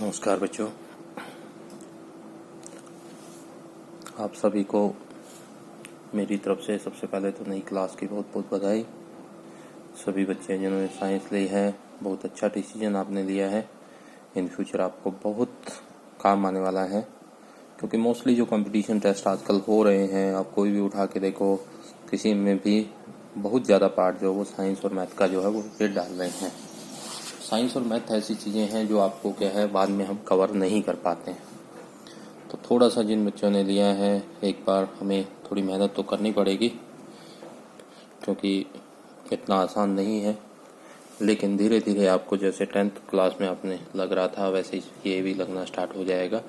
नमस्कार बच्चों, आप सभी को मेरी तरफ से सबसे पहले तो नई क्लास की बहुत बहुत बधाई। सभी बच्चे जिन्होंने साइंस ली है, बहुत अच्छा डिसीजन आपने लिया है। इन फ्यूचर आपको बहुत काम आने वाला है, क्योंकि मोस्टली जो कंपटीशन टेस्ट आजकल हो रहे हैं, आप कोई भी उठा के देखो, किसी में भी बहुत ज़्यादा पार्ट जो है वो साइंस और मैथ का जो है वो वेट डाल रहे हैं। साइंस और मैथ ऐसी चीज़ें हैं जो आपको क्या है बाद में हम कवर नहीं कर पाते हैं। तो थोड़ा सा जिन बच्चों ने लिया है, एक बार हमें थोड़ी मेहनत तो करनी पड़ेगी, क्योंकि इतना आसान नहीं है। लेकिन धीरे धीरे आपको जैसे 10th क्लास में आपने लग रहा था, वैसे ये भी लगना स्टार्ट हो जाएगा।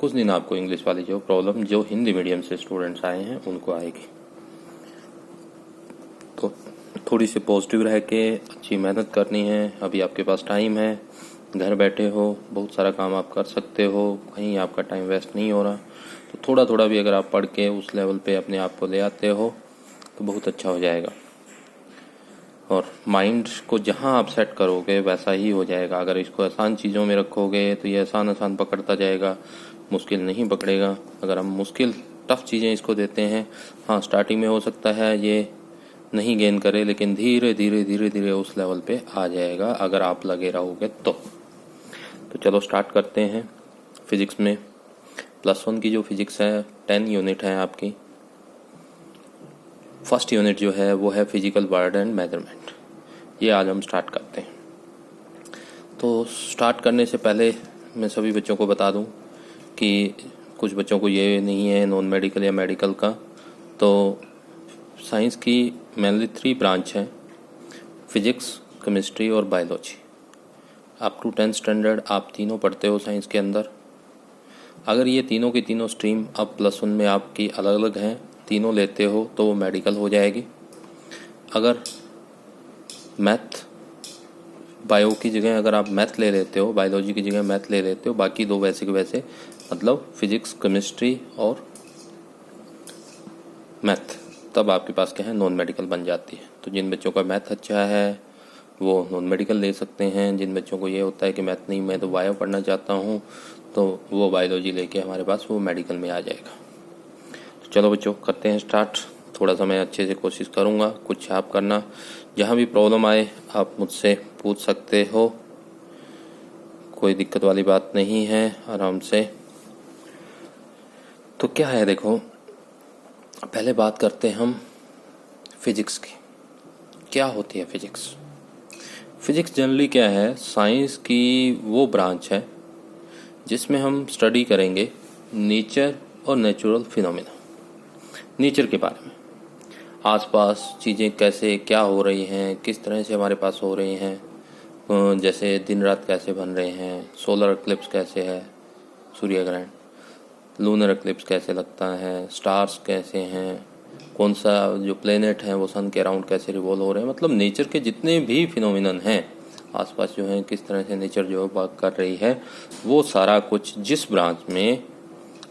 कुछ दिन आपको इंग्लिश वाली जो प्रॉब्लम जो हिंदी मीडियम से स्टूडेंट्स आए हैं उनको आएगी। तो थोड़ी सी पॉजिटिव रह के अच्छी मेहनत करनी है। अभी आपके पास टाइम है, घर बैठे हो, बहुत सारा काम आप कर सकते हो, कहीं आपका टाइम वेस्ट नहीं हो रहा। तो थोड़ा थोड़ा भी अगर आप पढ़ के उस लेवल पे अपने आप को ले आते हो तो बहुत अच्छा हो जाएगा। और माइंड को जहाँ आप सेट करोगे वैसा ही हो जाएगा। अगर इसको आसान चीज़ों में रखोगे तो ये आसान आसान पकड़ता जाएगा, मुश्किल नहीं पकड़ेगा। अगर हम मुश्किल टफ चीज़ें इसको देते हैं, हाँ स्टार्टिंग में हो सकता है ये नहीं गेन करे, लेकिन धीरे धीरे धीरे धीरे उस लेवल पे आ जाएगा अगर आप लगे रहोगे तो चलो स्टार्ट करते हैं। फिजिक्स में +1 की जो फिजिक्स है 10 यूनिट है आपकी। फर्स्ट यूनिट जो है वो है फिजिकल वर्ड एंड मेजरमेंट। ये आज हम स्टार्ट करते हैं। तो स्टार्ट करने से पहले मैं सभी बच्चों को बता दूं कि कुछ बच्चों को ये नहीं है नॉन मेडिकल या मेडिकल का। तो साइंस की मेनली 3 ब्रांच हैं, फिजिक्स, केमिस्ट्री और biology. Up to 10th standard आप तीनों पढ़ते हो साइंस के अंदर। अगर ये तीनों की तीनों स्ट्रीम अब +1 में आपकी अलग अलग हैं, तीनों लेते हो तो वो मेडिकल हो जाएगी। अगर मैथ बायो की जगह अगर आप मैथ ले लेते हो, बायोलॉजी की जगह मैथ ले लेते हो, बाकी 2 वैसे के वैसे, मतलब फिजिक्स, केमिस्ट्री और मैथ, तब आपके पास क्या है नॉन मेडिकल बन जाती है। तो जिन बच्चों का मैथ अच्छा है वो नॉन मेडिकल ले सकते हैं। जिन बच्चों को ये होता है कि मैथ नहीं, मैं तो बायो पढ़ना चाहता हूँ, तो वो बायोलॉजी लेके हमारे पास वो मेडिकल में आ जाएगा। तो चलो बच्चों करते हैं स्टार्ट। थोड़ा सा मैं अच्छे से कोशिश करूँगा, कुछ आप करना। जहाँ भी प्रॉब्लम आए आप मुझसे पूछ सकते हो, कोई दिक्कत वाली बात नहीं है, आराम से। तो क्या है देखो, पहले बात करते हैं हम फिजिक्स की। क्या होती है फिजिक्स? फिजिक्स जनरली क्या है, साइंस की वो ब्रांच है जिसमें हम स्टडी करेंगे नेचर और नेचुरल फिनोमेना। नेचर के बारे में, आसपास चीज़ें कैसे क्या हो रही हैं, किस तरह से हमारे पास हो रही हैं, जैसे दिन रात कैसे बन रहे हैं, सोलर इक्लिप्स कैसे है, सूर्य ग्रहण, लूनर इक्लिप्स कैसे लगता है, स्टार्स कैसे हैं, कौन सा जो प्लेनेट हैं वो सन के अराउंड कैसे रिवॉल्व हो रहे हैं। मतलब नेचर के जितने भी फिनोमिनन हैं आसपास जो हैं, किस तरह से नेचर जो है वर्क कर रही है, वो सारा कुछ जिस ब्रांच में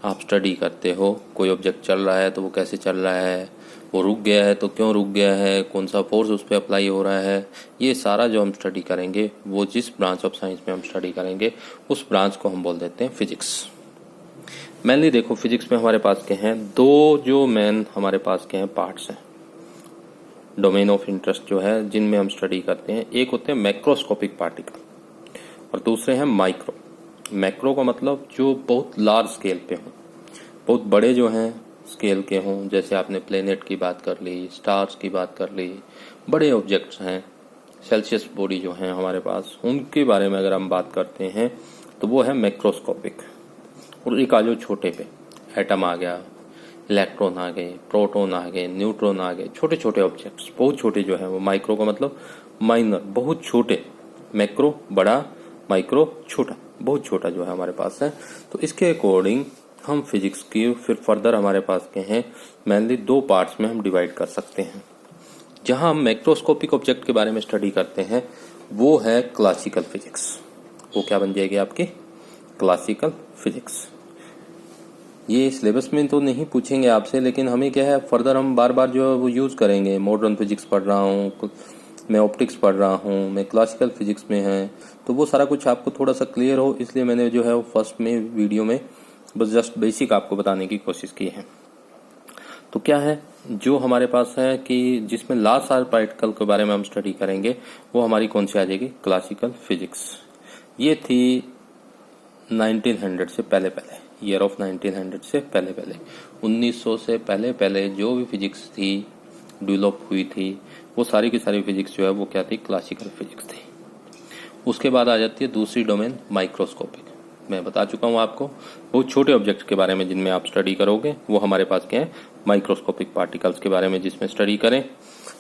आप स्टडी करते हो। कोई ऑब्जेक्ट चल रहा है तो वो कैसे चल रहा है, वो रुक गया है तो क्यों रुक गया है, कौन सा फोर्स उस पर अप्लाई हो रहा है, ये सारा जो हम स्टडी करेंगे वो जिस ब्रांच ऑफ साइंस में हम स्टडी करेंगे उस ब्रांच को हम बोल देते हैं फिजिक्स। मेनली देखो फिजिक्स में हमारे पास के हैं 2 जो मेन हमारे पास के हैं पार्ट्स हैं, डोमेन ऑफ इंटरेस्ट जो है जिनमें हम स्टडी करते हैं। एक होते हैं मैक्रोस्कोपिक पार्टिकल और दूसरे हैं माइक्रो। मैक्रो का मतलब जो बहुत लार्ज स्केल पे हों, बहुत बड़े जो हैं स्केल के हों, जैसे आपने प्लेनेट की बात कर ली, स्टार्स की बात कर ली, बड़े ऑब्जेक्ट्स हैं, सेल्सियस बॉडी जो हैं हमारे पास, उनके बारे में अगर हम बात करते हैं तो वो है मैक्रोस्कोपिक। और एक आ जाओ छोटे पे, एटम आ गया, इलेक्ट्रॉन आ गए, प्रोटॉन आ गए, न्यूट्रॉन आ गए, छोटे छोटे ऑब्जेक्ट्स बहुत छोटे जो है वो। माइक्रो का मतलब माइनर, बहुत छोटे। मैक्रो बड़ा, माइक्रो छोटा, बहुत छोटा जो है हमारे पास है। तो इसके अकॉर्डिंग हम फिजिक्स की फिर फर्दर हमारे पास के हैं मेनली 2 पार्ट्स में हम डिवाइड कर सकते हैं। जहां हम मैक्रोस्कोपिक ऑब्जेक्ट के बारे में स्टडी करते हैं वो है क्लासिकल फिजिक्स। वो क्या बन जाएगी आपकी? Classical physics. ये सिलेबस में तो नहीं पूछेंगे आपसे, लेकिन हमें क्या है फर्दर हम बार बार जो है वो यूज़ करेंगे। मॉडर्न फिजिक्स पढ़ रहा हूँ, मैं ऑप्टिक्स पढ़ रहा हूँ, मैं क्लासिकल फिजिक्स में है, तो वो सारा कुछ आपको थोड़ा सा क्लियर हो, इसलिए मैंने जो है वो फर्स्ट में वीडियो में बस जस्ट बेसिक आपको बताने की कोशिश की है। तो क्या है जो हमारे पास है कि जिसमें लास्ट साल पार्टिकल के बारे में हम स्टडी करेंगे, वो हमारी कौन सी आ जाएगी, क्लासिकल फिजिक्स। ये थी 1900 से पहले पहले, ईयर ऑफ 1900 से पहले पहले, 1900 से पहले पहले जो भी फिजिक्स थी डेवलप हुई थी, वो सारी की सारी फिजिक्स जो है वो क्या थी, क्लासिकल फिजिक्स थी। उसके बाद आ जाती है दूसरी डोमेन, माइक्रोस्कोपिक। मैं बता चुका हूँ आपको, बहुत छोटे ऑब्जेक्ट्स के बारे में जिनमें आप स्टडी करोगे, वो हमारे पास क्या है, माइक्रोस्कोपिक पार्टिकल्स के बारे में जिसमें स्टडी करें।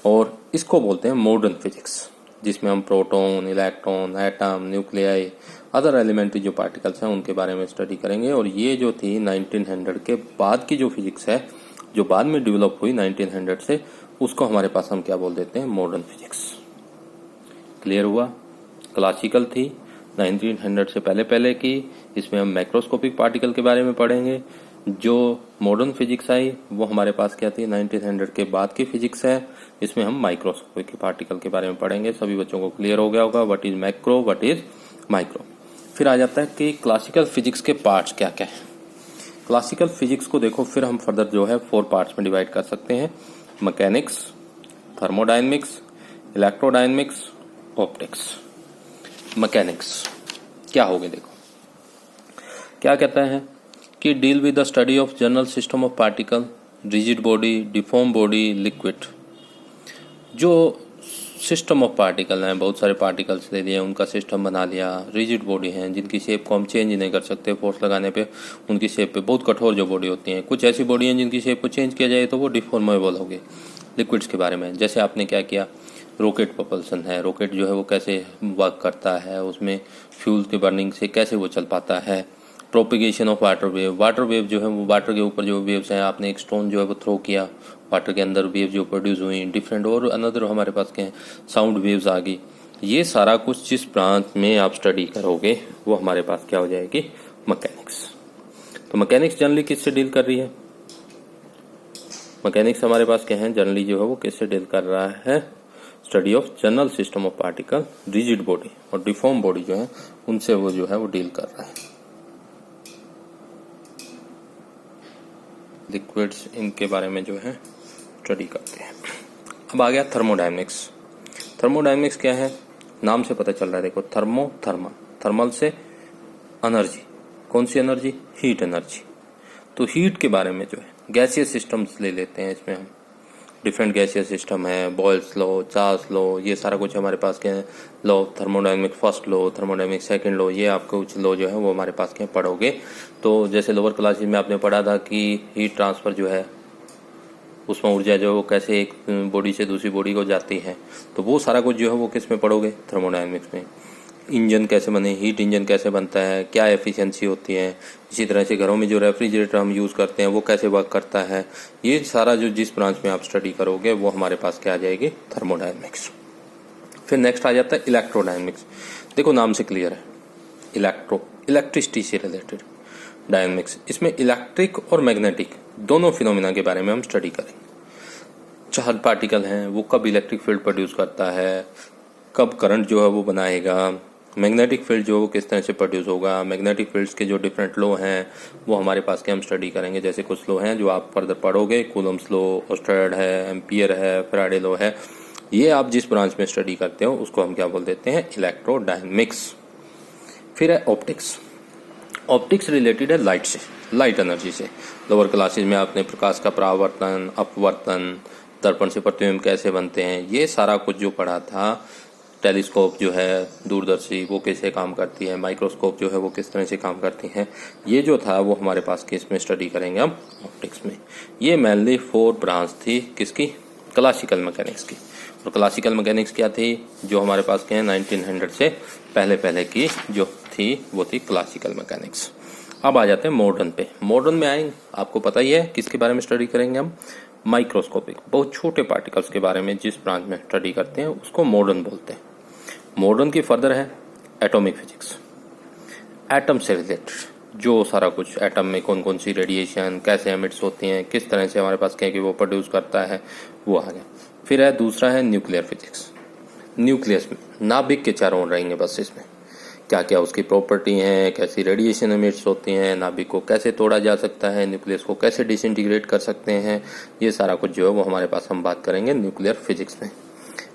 और इसको बोलते हैं मॉडर्न फिजिक्स, जिसमें हम proton, electron, atom, nuclei, other elementary जो पार्टिकल्स हैं उनके बारे में स्टडी करेंगे। और ये जो थी 1900 के बाद की जो फिजिक्स है, जो बाद में डेवलप हुई 1900 से, उसको हमारे पास हम क्या बोल देते हैं, मॉडर्न फिजिक्स। क्लियर हुआ? क्लासिकल थी 1900 से पहले पहले की, इसमें हम मैक्रोस्कोपिक पार्टिकल के बारे में पढ़ेंगे। जो मॉडर्न फिजिक्स आई वो हमारे पास क्या थी, 1900 के बाद की फिजिक्स है, इसमें हम माइक्रोस्कोपिक पार्टिकल के बारे में पढ़ेंगे। सभी बच्चों को क्लियर हो गया होगा what is macro, what is micro. फिर आ जाता है कि क्लासिकल फिजिक्स के पार्ट्स क्या क्या है। क्लासिकल फिजिक्स को देखो, फिर हम फर्दर जो है 4 पार्ट्स में डिवाइड कर सकते हैं, mechanics, thermodynamics, electrodynamics, optics. Mechanics क्या हो गया, देखो क्या कहता है कि deal with the study of general system of particle, rigid body, deform body, liquid. जो सिस्टम ऑफ पार्टिकल हैं, बहुत सारे पार्टिकल्स ले लिए, उनका सिस्टम बना लिया। रिजिड बॉडी हैं जिनकी शेप को हम चेंज नहीं कर सकते, फोर्स लगाने पे उनकी शेप पे, बहुत कठोर जो बॉडी होती हैं। कुछ ऐसी बॉडी हैं जिनकी शेप को चेंज किया जाए तो वो डिफॉर्मेबल होगी। लिक्विड्स के बारे में, जैसे आपने क्या किया, रॉकेट propulsion है, रॉकेट जो है वो कैसे वर्क करता है, उसमें फ्यूल के बर्निंग से कैसे वो चल पाता है। Propagation of water wave, water wave जो है वो वाटर के ऊपर जो वेव्स हैं, आपने एक स्टोन जो है वो थ्रो किया, वाटर के अंदर वेव जो प्रोड्यूस हुई डिफरेंट, और अनदर हमारे पास क्या है, साउंड वेव्स आ गई। ये सारा कुछ जिस ब्रांच में आप स्टडी करोगे वो हमारे पास क्या हो जाएगी, मैकेनिक्स। तो मैकेनिक्स जनरली किससे डील कर रही है, मैकेनिक्स हमारे पास क्या है, जनरली जो है वो किससे डील कर रहा है, study of general system of particle, rigid body और डिफॉर्म बॉडी जो है उनसे वो जो है वो डील कर रहा है। लिक्विड्स, इनके बारे में जो है स्टडी करते हैं। अब आ गया थर्मोडायनेमिक्स। थर्मोडायनेमिक्स क्या है, नाम से पता चल रहा है, देखो थर्मो, थर्मल, थर्मल से एनर्जी, कौन सी एनर्जी, हीट एनर्जी। तो हीट के बारे में जो है गैसियस सिस्टम्स ले लेते हैं, इसमें हम डिफरेंट गैसियस सिस्टम है, बॉयल्स लॉ, चार्ल्स लॉ, ये सारा कुछ हमारे पास क्या है, law, thermodynamic first law, thermodynamic second law, ये आपको कुछ लॉ जो है वो हमारे पास क्या पढ़ोगे। तो जैसे लोअर क्लासेस में आपने पढ़ा था कि हीट ट्रांसफर जो है, उसमें ऊर्जा जो है वो कैसे एक बॉडी से दूसरी बॉडी को जाती है, तो वो सारा कुछ जो है वो किस में पढ़ोगे, थर्मोडायनेमिक्स में। इंजन कैसे बने, हीट इंजन कैसे बनता है, क्या एफिशिएंसी होती है। इसी तरह से घरों में जो रेफ्रिजरेटर हम यूज़ करते हैं वो कैसे वर्क करता है। ये सारा जो जिस ब्रांच में आप स्टडी करोगे वो हमारे पास क्या आ जाएगी, थर्मोडायनेमिक्स। फिर नेक्स्ट आ जाता है इलेक्ट्रोडायनेमिक्स। देखो नाम से क्लियर है, इलेक्ट्रो, इलेक्ट्रिसिटी से रिलेटेड, डायनेमिक्स, इसमें इलेक्ट्रिक और मैग्नेटिक दोनों फिनोमिना के बारे में हम स्टडी करेंगे। चार्ज पार्टिकल हैं वो कब इलेक्ट्रिक फील्ड प्रोड्यूस करता है, कब करंट जो है वो बनाएगा, मैग्नेटिक फील्ड जो किस तरह से प्रोड्यूस होगा, मैग्नेटिक फील्ड्स के जो डिफरेंट लॉ हैं वो हमारे पास के हम स्टडी करेंगे। जैसे कुछ लॉ हैं जो आप फर्दर पढ़ोगे, कूलम्स लॉ, ऑस्टेड है, एम्पियर है, फैराडे लॉ है। ये आप जिस ब्रांच में स्टडी करते हो उसको हम क्या बोल देते हैं, इलेक्ट्रोडायनेमिक्स। फिर है ऑप्टिक्स। ऑप्टिक्स रिलेटेड है लाइट से, लाइट एनर्जी से। लोअर क्लासेज में आपने प्रकाश का परावर्तन, अपवर्तन, दर्पण से प्रतिबिंब कैसे बनते हैं, ये सारा कुछ जो पढ़ा था। टेलीस्कोप जो है दूरदर्शी वो कैसे काम करती है, माइक्रोस्कोप जो है वो किस तरह से काम करती है, ये जो था वो हमारे पास केस में स्टडी करेंगे हम ऑप्टिक्स में। ये मेनली 4 ब्रांच थी किसकी, क्लासिकल मैकेनिक्स की। और क्लासिकल मैकेनिक्स क्या थी, जो हमारे पास के 1900 से पहले पहले की जो थी वो थी क्लासिकल मैकेनिक्स। अब आ जाते हैं मॉडर्न पे। मॉडर्न में आएंगे, आपको पता ही है किसके बारे में स्टडी करेंगे हम, माइक्रोस्कोपिक, बहुत छोटे पार्टिकल्स के बारे में जिस ब्रांच में स्टडी करते हैं उसको मॉडर्न बोलते हैं। मॉडर्न की फर्दर है एटॉमिक फिजिक्स, एटम से रिलेटेड जो सारा कुछ, एटम में कौन कौन सी रेडिएशन कैसे एमिट्स होती हैं, किस तरह से हमारे पास क्या कि वो प्रोड्यूस करता है, वो आ गया। फिर है दूसरा है न्यूक्लियर फिजिक्स। न्यूक्लियस में, नाभिक के चारों ओर रहेंगे बस। इसमें क्या क्या उसकी प्रॉपर्टी हैं, कैसी रेडिएशन एमिट्स होती हैं, नाभिक को कैसे तोड़ा जा सकता है, न्यूक्लियस को कैसे डिसइंटीग्रेट कर सकते हैं, ये सारा कुछ जो है वो हमारे पास हम बात करेंगे न्यूक्लियर फिजिक्स में।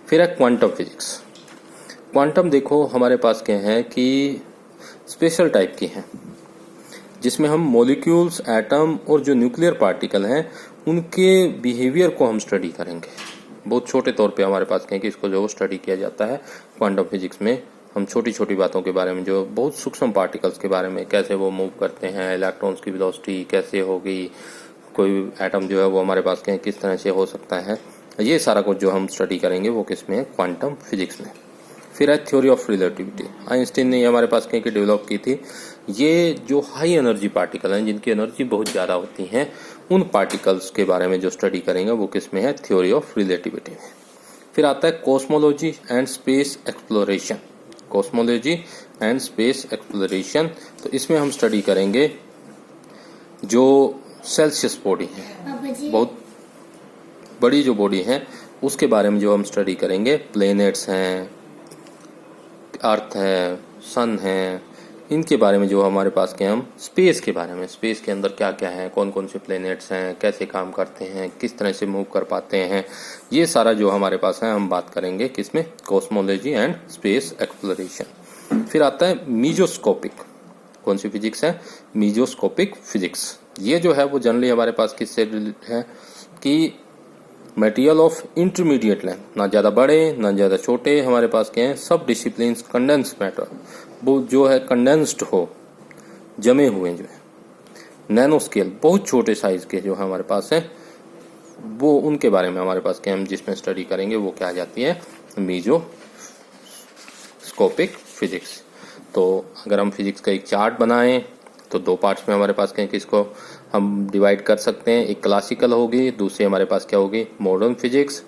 फिर है क्वांटम फिजिक्स। क्वांटम देखो हमारे पास क्या है कि स्पेशल टाइप की है, जिसमें हम मॉलिक्यूल्स, एटम और जो न्यूक्लियर पार्टिकल हैं उनके बिहेवियर को हम स्टडी करेंगे। बहुत छोटे तौर पे हमारे पास क्या है कि इसको जो स्टडी किया जाता है क्वांटम फिजिक्स में। हम छोटी छोटी बातों के बारे में, जो बहुत सूक्ष्म पार्टिकल्स के बारे में, कैसे वो मूव करते हैं, इलेक्ट्रॉन्स की वेलोसिटी कैसे होगी, कोई एटम जो है वो हमारे पास क्या है किस तरह से हो सकता है, ये सारा कुछ जो हम स्टडी करेंगे वो किस में है, क्वांटम फिजिक्स में। फिर है थ्योरी ऑफ रिलेटिविटी। आइंस्टीन ने हमारे पास क्या डेवलप की थी। ये जो हाई एनर्जी पार्टिकल हैं, जिनकी एनर्जी बहुत ज़्यादा होती हैं, उन पार्टिकल्स के बारे में जो स्टडी करेंगे वो किस में है, थ्योरी ऑफ रिलेटिविटी में। फिर आता है cosmology and space exploration. Cosmology and space exploration, तो इसमें हम स्टडी करेंगे जो सेल्सियस बॉडी है, बहुत बड़ी जो बॉडी है उसके बारे में जो हम स्टडी करेंगे। प्लैनेट्स हैं, अर्थ है, सन है, इनके बारे में जो हमारे पास के हम स्पेस के बारे में, स्पेस के अंदर क्या क्या है, कौन कौन से प्लैनेट्स हैं, कैसे काम करते हैं, किस तरह से मूव कर पाते हैं, ये सारा जो हमारे पास है हम बात करेंगे किसमें, कॉस्मोलॉजी एंड स्पेस एक्सप्लोरेशन। फिर आता है मीजोस्कोपिक। कौन सी फिजिक्स है, मीजोस्कोपिक फिजिक्स। ये जो है वो जनरली हमारे पास किससे रिलेटेड है कि मटेरियल ऑफ इंटरमीडिएट लेंथ, ना ज़्यादा बड़े ना ज़्यादा छोटे, हमारे पास क्या है, सब डिसिप्लिन्स कंडेंस मैटर, वो जो है कंडेंस्ड हो, जमे हुए जो है, नैनो स्केल, बहुत छोटे साइज के जो है हमारे पास है, वो उनके बारे में हमारे पास क्या हम जिसमें स्टडी करेंगे वो क्या आ जाती है, मीजोस्कोपिक फिजिक्स। तो अगर हम फिजिक्स का एक चार्ट बनाएं तो दो पार्ट्स में हमारे पास क्या है कि इसको हम डिवाइड कर सकते हैं। एक क्लासिकल होगी, दूसरी हमारे पास क्या होगी, मॉडर्न फिजिक्स।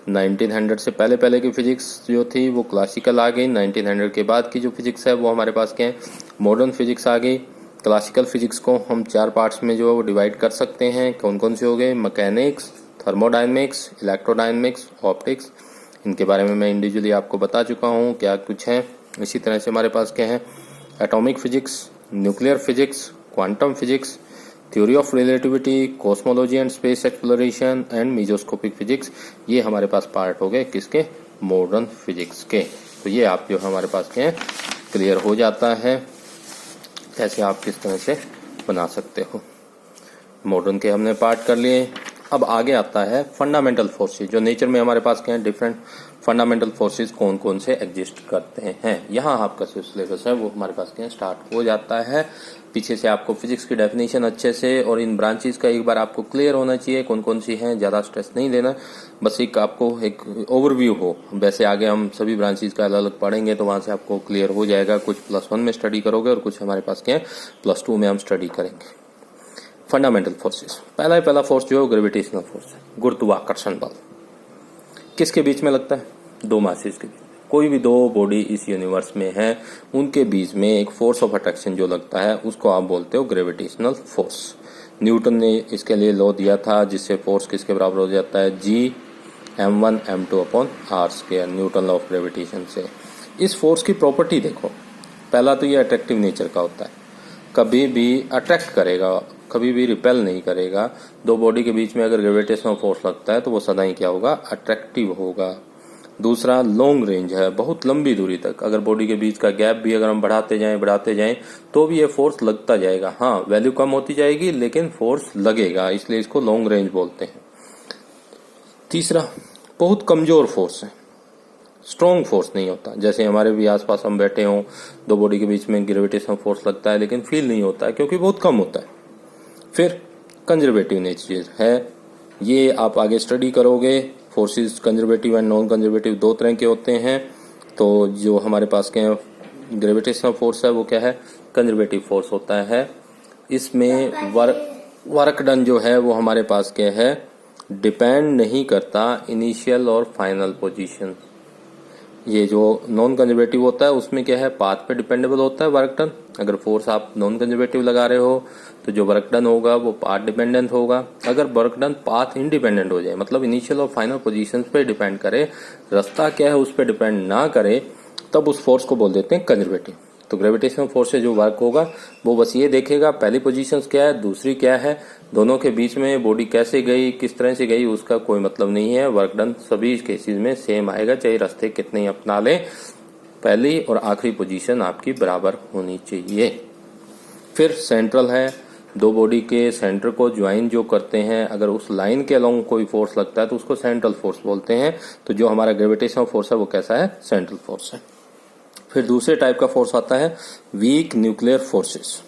1900 से पहले की फिजिक्स जो थी वो क्लासिकल आ गई, 1900 के बाद की जो फिजिक्स है वो हमारे पास क्या है, मॉडर्न फिजिक्स आ गई। क्लासिकल फिजिक्स को हम चार पार्ट्स में जो है वो डिवाइड कर सकते हैं। कौन कौन से हो गए, मैकेनिक्स, थर्मोडायनेमिक्स, इलेक्ट्रोडायनेमिक्स, ऑप्टिक्स। इनके बारे में मैं इंडिविजुअली आपको बता चुका हूँ क्या कुछ है। इसी तरह से हमारे पास क्या है, atomic physics, nuclear physics, quantum physics, theory of relativity, cosmology and space exploration and mesoscopic physics. ये हमारे पास पार्ट हो गए किसके, मॉडर्न फिजिक्स के। तो ये आप जो हमारे पास के हैं क्लियर हो जाता है कैसे आप किस तरह से बना सकते हो। मॉडर्न के हमने पार्ट कर लिए। अब आगे आता है फंडामेंटल फोर्सेस, जो नेचर में हमारे पास क्या है, डिफरेंट फंडामेंटल फोर्सेस कौन कौन से एग्जिस्ट करते हैं। यहाँ आपका जो सिलेबस है वो हमारे पास क्या स्टार्ट हो जाता है। पीछे से आपको फिजिक्स की डेफिनेशन अच्छे से और इन ब्रांचेस का एक बार आपको क्लियर होना चाहिए कौन कौन सी हैं, ज़्यादा स्ट्रेस नहीं लेना, बस एक आपको एक ओवरव्यू हो। वैसे आगे हम सभी ब्रांचेस का अलग अलग पढ़ेंगे तो वहाँ से आपको क्लियर हो जाएगा। कुछ +1 में स्टडी करोगे और कुछ हमारे पास क्या है +2 में हम स्टडी करेंगे। फंडामेंटल फोर्सेस, पहला फोर्स जो है ग्रेविटेशनल फोर्स है, गुरुत्वाकर्षण बल। किसके बीच में लगता है, दो मासेस के बीच। कोई भी दो बॉडी इस यूनिवर्स में है उनके बीच में एक फोर्स ऑफ अट्रैक्शन जो लगता है उसको आप बोलते हो ग्रेविटेशनल फोर्स। न्यूटन ने इसके लिए लॉ दिया था जिससे फोर्स किसके बराबर हो जाता है, G(m1m2)/r², Newton law of gravitation से। इस फोर्स की प्रॉपर्टी देखो, पहला तो ये अट्रैक्टिव नेचर का होता है, कभी भी अट्रैक्ट करेगा, कभी भी रिपेल नहीं करेगा। दो बॉडी के बीच में अगर ग्रेविटेशनल फोर्स लगता है तो वो सदा ही क्या होगा, अट्रैक्टिव होगा। दूसरा लॉन्ग रेंज है, बहुत लंबी दूरी तक अगर बॉडी के बीच का गैप भी अगर हम बढ़ाते जाएं तो भी ये फोर्स लगता जाएगा। हाँ, वैल्यू कम होती जाएगी लेकिन फोर्स लगेगा, इसलिए इसको लॉन्ग रेंज बोलते हैं। तीसरा, बहुत कमजोर फोर्स है, स्ट्रॉन्ग फोर्स नहीं होता। जैसे हमारे भी आसपास हम बैठे हों, दो बॉडी के बीच में ग्रेविटेशनल फोर्स लगता है लेकिन फील नहीं होता है क्योंकि बहुत कम होता है। फिर कंजर्वेटिव नेचर है, ये आप आगे स्टडी करोगे। Forces conservative and non conservative दो तरह के होते हैं। तो जो हमारे पास के ग्रेविटेशनल फोर्स है वो क्या है, कंजर्वेटिव फोर्स होता है। इसमें वर्क डन जो है वो हमारे पास क्या है, डिपेंड नहीं करता इनिशियल और फाइनल पोजीशन, ये जो नॉन कंजर्वेटिव होता है उसमें क्या है, पाथ पे डिपेंडेबल होता है वर्क डन। अगर फोर्स आप नॉन कंजर्वेटिव लगा रहे हो तो जो वर्क डन होगा वो पाथ डिपेंडेंट होगा। अगर वर्क डन पाथ इंडिपेंडेंट हो जाए, मतलब इनिशियल और फाइनल पोजीशंस पे डिपेंड करे, रास्ता क्या है उस पर डिपेंड ना करे, तब उस फोर्स को बोल देते हैं कंजर्वेटिव। तो ग्रेविटेशनल फोर्स से जो वर्क होगा वो बस ये देखेगा पहली पोजीशन क्या है, दूसरी क्या है, दोनों के बीच में बॉडी कैसे गई, किस तरह से गई, उसका कोई मतलब नहीं है। वर्क डन सभी केसेस में सेम आएगा, चाहे रास्ते कितने ही अपना ले, पहली और आखिरी पोजीशन आपकी बराबर होनी चाहिए। फिर सेंट्रल है, दो बॉडी के सेंटर को ज्वाइन जो करते हैं, अगर उस लाइन के अलोंग कोई फोर्स लगता है तो उसको सेंट्रल फोर्स बोलते हैं। तो जो हमारा ग्रेविटेशनल फोर्स है वो कैसा है, सेंट्रल फोर्स है। फिर दूसरे टाइप का फोर्स आता है वीक न्यूक्लियर फोर्सेस।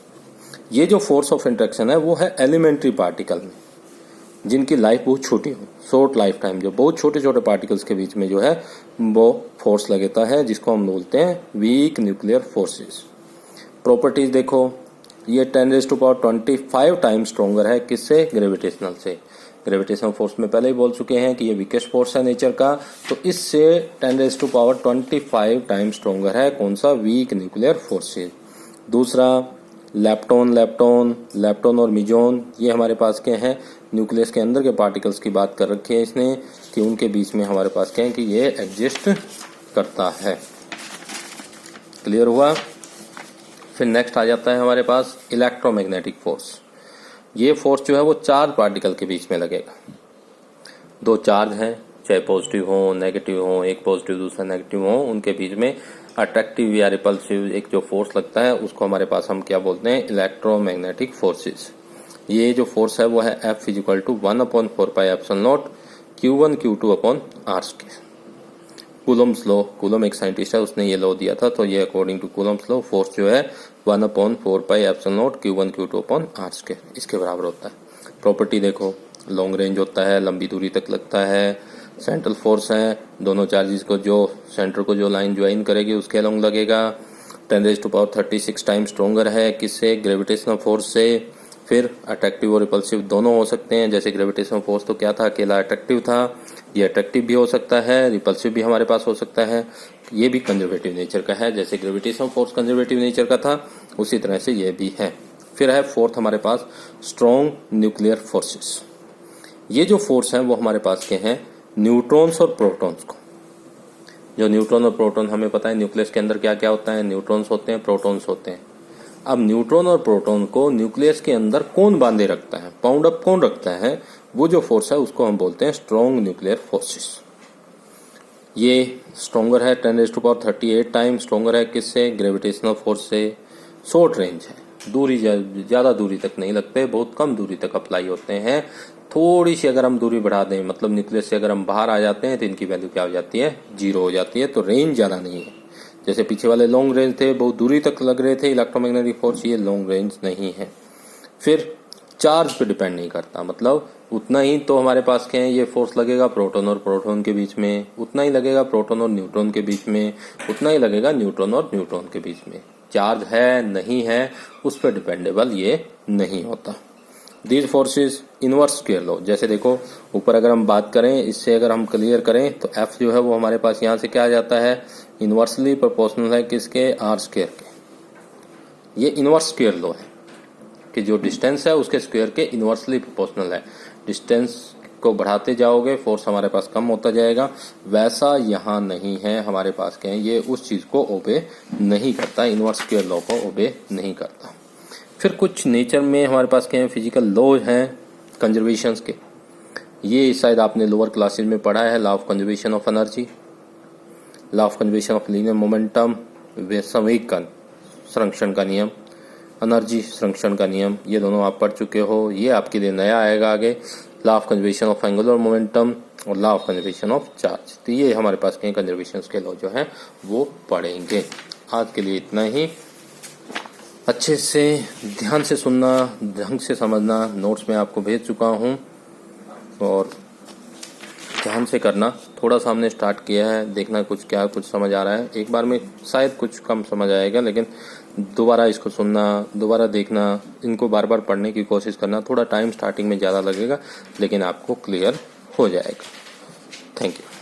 ये जो फोर्स ऑफ इंट्रैक्शन है वो है एलिमेंट्री पार्टिकल में, जिनकी लाइफ बहुत छोटी हो, शॉर्ट लाइफ टाइम, जो बहुत छोटे छोटे पार्टिकल्स के बीच में जो है वो फोर्स लगता है, जिसको हम बोलते हैं वीक न्यूक्लियर फोर्सेस। प्रॉपर्टीज देखो, ये 10⁻25 टाइम्स स्ट्रोंगर है किससे, ग्रेविटेशनल से। ग्रेविटेशनल फोर्स में पहले ही बोल चुके हैं कि ये वीकेस्ट फोर्स है नेचर का, तो इससे 10⁻25 टाइम्स स्ट्रोंगर है कौन सा, वीक न्यूक्लियर फोर्सेस। दूसरा लेप्टॉन और मिजोन, ये हमारे पास क्या है, न्यूक्लियस के अंदर के पार्टिकल्स की बात कर रखी है इसने, कि उनके बीच में हमारे पास क्या है कि ये एग्जिस्ट करता है। क्लियर हुआ। फिर नेक्स्ट आ जाता है हमारे पास इलेक्ट्रोमैग्नेटिक फोर्स। ये फोर्स जो है वो चार्ज पार्टिकल के बीच में लगेगा। दो चार्ज हैं, चाहे पॉजिटिव हो नेगेटिव हो, एक पॉजिटिव दूसरा नेगेटिव हो, उनके बीच में अट्रैक्टिव या रिपल्सिव एक जो फोर्स लगता है उसको हमारे पास हम क्या बोलते हैं, इलेक्ट्रोमैग्नेटिक फोर्सेस। ये जो फोर्स है वो है F = 1/4πε0 Q1 Q2/r²। Coulomb's law, Coulomb एक साइंटिस्ट है उसने ये लॉ दिया था, तो ये according to Coulomb's law force जो है 1/4πε0 Q1 Q2/r², इसके बराबर होता है। प्रॉपर्टी देखो, लॉन्ग रेंज होता है, लंबी दूरी तक लगता है, सेंट्रल फोर्स है, दोनों चार्जेस को जो सेंटर को जो लाइन ज्वाइन करेगी उसके अलोंग लगेगा, 10⁻36 टाइम स्ट्रोंगर है किससे, ग्रेविटेशनल फोर्स से। फिर अट्रैक्टिव और रिपल्सिव दोनों हो सकते हैं, जैसे ग्रेविटेशनल फोर्स तो क्या था, अकेला अट्रैक्टिव था, ये अट्रैक्टिव भी हो सकता है, रिपल्सिव भी हमारे पास हो सकता है। ये भी कंजर्वेटिव नेचर का है, जैसे ग्रेविटेशनल फोर्स कंजर्वेटिव नेचर का था उसी तरह से ये भी है। फिर है फोर्थ हमारे पास स्ट्रॉन्ग न्यूक्लियर फोर्सेस। ये जो फोर्स है वो हमारे पास के हैं न्यूट्रॉन्स और प्रोटॉन्स को। जो न्यूट्रॉन और प्रोटॉन हमें पता है न्यूक्लियस के अंदर क्या क्या होता है, न्यूट्रॉन्स होते हैं, प्रोटॉन्स होते हैं। अब न्यूट्रॉन और प्रोटॉन को न्यूक्लियस के अंदर कौन बांधे रखता है, बाउंड अप कौन रखता है, वो जो फोर्स है उसको हम बोलते हैं स्ट्रॉन्ग न्यूक्लियर फोर्सेस। ये स्ट्रॉन्गर है 10⁻38 टाइम स्ट्रॉन्गर है किससे, ग्रेविटेशनल फोर्स से। शॉर्ट रेंज है, दूरी ज़्यादा दूरी तक नहीं लगते, बहुत कम दूरी तक अप्लाई होते हैं। थोड़ी सी अगर हम दूरी बढ़ा दें, मतलब न्यूक्लियस से अगर हम बाहर आ जाते हैं तो इनकी वैल्यू क्या हो जाती है, 0 हो जाती है। तो रेंज ज़्यादा नहीं है, जैसे पीछे वाले लॉन्ग रेंज थे, बहुत दूरी तक लग रहे थे इलेक्ट्रोमैग्नेटिक फोर्स, ये लॉन्ग रेंज नहीं है। फिर चार्ज पे डिपेंड नहीं करता, मतलब उतना ही तो हमारे पास क्या है, ये फोर्स लगेगा प्रोटॉन और प्रोटॉन के बीच में, उतना ही लगेगा प्रोटॉन और न्यूट्रॉन के बीच में, उतना ही लगेगा न्यूट्रॉन और न्यूट्रॉन के बीच में। चार्ज है नहीं है उस पर डिपेंडेबल ये नहीं होता। These forces inverse square law, जैसे देखो ऊपर अगर हम बात करें, इससे अगर हम क्लियर करें तो F जो है वो हमारे पास यहाँ से क्या आ जाता है, इनवर्सली प्रोपोर्शनल है किसके, r² के। ये इनवर्स स्क्वायर लॉ है कि जो डिस्टेंस है उसके स्क्वायर के इनवर्सली प्रोपोर्शनल है। डिस्टेंस को बढ़ाते जाओगे फोर्स हमारे पास कम होता जाएगा, वैसा यहाँ नहीं है हमारे पास। क्या है, ये उस चीज को ओबे नहीं करता, इनवर्स स्क्वायर लॉ को ओबे नहीं करता। फिर कुछ नेचर में हमारे पास क्या है, फिजिकल लॉ हैं कंजर्वेशंस के। ये शायद आपने लोअर क्लासेस में पढ़ा है, law of conservation of energy, law of conservation of linear momentum, संवेग का संरक्षण का नियम, एनर्जी संरक्षण का नियम, ये दोनों आप पढ़ चुके हो। ये आपके लिए नया आएगा आगे, law of conservation of angular momentum और law of conservation of charge. तो ये हमारे पास कहीं कंजर्वेशन के लॉ जो है वो पढ़ेंगे। आज के लिए इतना ही। अच्छे से ध्यान से सुनना, ढंग से समझना, नोट्स में आपको भेज चुका हूँ और ध्यान से करना। थोड़ा सा हमने स्टार्ट किया है, देखना कुछ क्या कुछ समझ आ रहा है। एक बार में शायद कुछ कम समझ आएगा, लेकिन दोबारा इसको सुनना, दोबारा देखना, इनको बार बार पढ़ने की कोशिश करना। थोड़ा टाइम स्टार्टिंग में ज़्यादा लगेगा लेकिन आपको क्लियर हो जाएगा। Thank you.